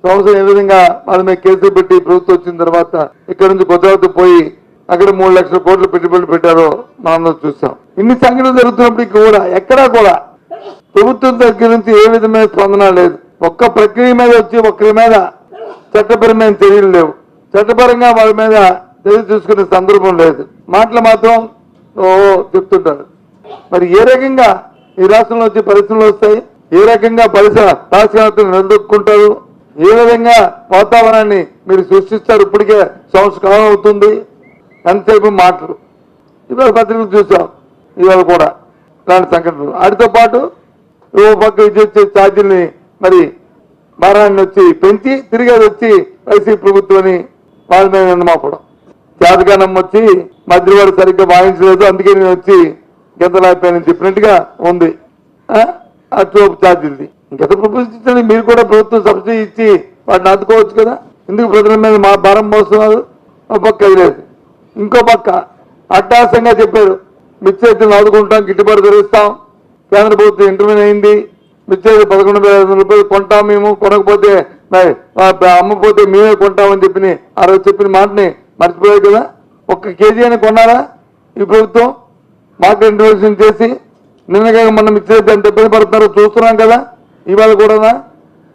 సంవత్సరం ఏ విధంగా వాళ్ళ మీద కేసులు పెట్టి ప్రభుత్వం వచ్చిన తర్వాత ఇక్కడ నుంచి గుజరాత్ పోయి అక్కడ 3 లక్షల కోట్లు పెట్టుబడులు పెట్టారో మనం చూసాం. ఇన్ని సంఘటనలు జరుగుతున్నప్పటికీ కూడా ఎక్కడా కూడా ప్రభుత్వం దగ్గర నుంచి ఏ విధమైన స్పందన లేదు. ఒక్క ప్రక్రియ మీద వచ్చి ఒక్కరి మీద చట్టపరమైన చర్యలు లేవు. చట్టపరంగా వాళ్ళ మీద చర్య తీసుకునే సందర్భం లేదు. మాటలు మాత్రం చెప్తుంటారు. మరి ఏ రకంగా ఈ రాష్ట్రంలో వచ్చి పరిశ్రమలు వస్తాయి, ఏ రకంగా పారిశ్రామికవేత్తలు నిలదొక్కుంటారు, ఏ విధంగా వాతావరణాన్ని మీరు సృష్టిస్తారు? ఇప్పటికే సంవత్సర కాలం అవుతుంది. ఎంతసేపు మాటలు. ఇవాళ పత్రికలు చూసాం, ఇవాళ కూడా ఇలాంటి సంఘటనలు. వాటితో పాటు ఓ పక్క విద్యుత్ ఛార్జీల్ని మరి భారాన్ని వచ్చి పెంచి తిరిగి వచ్చి వైసీపీ ప్రభుత్వాన్ని వాళ్ళ మీద నిందమోపడం. చేతకానం వచ్చి మధ్యవాడు సరిగ్గా భావించలేదు, అందుకే నేను వచ్చి గెంతలాగిపోయానని చెప్పినట్టుగా ఉంది. ఆ ట్రోప్ ఛార్జీలది గత ప్రభుత్వం మీరు కూడా ప్రభుత్వం సబ్సిడీ ఇచ్చి వాటిని అందుకోవచ్చు కదా. ఎందుకు ప్రజల మీద మా భారం మోస్తున్నారు? ఒక పక్క అది లేదు. ఇంకో పక్క అట్టాసంగా చెప్పారు, మిర్చి రైతులను ఆదుకుంటాం, గిట్టుబాటు ధరిస్తాం, కేంద్ర ప్రభుత్వం ఇంటర్వ్యూ అయింది, మిర్చి 11,500 రూపాయలు కొంటాం, మేము కొనకపోతే అమ్మపోతే మేమే కొంటామని ఆ రోజు చెప్పిన మాటని మర్చిపోయారు కదా. 1 కేజీ అని కొన్నారా ఈ ప్రభుత్వం? మార్కెట్ ఇంటర్వెన్షన్ చేసి నిన్నగా మనం మిర్చి రైతు ఎంత ఇబ్బంది పడుతున్నారో చూస్తున్నాం కదా. ఇవాళ కూడా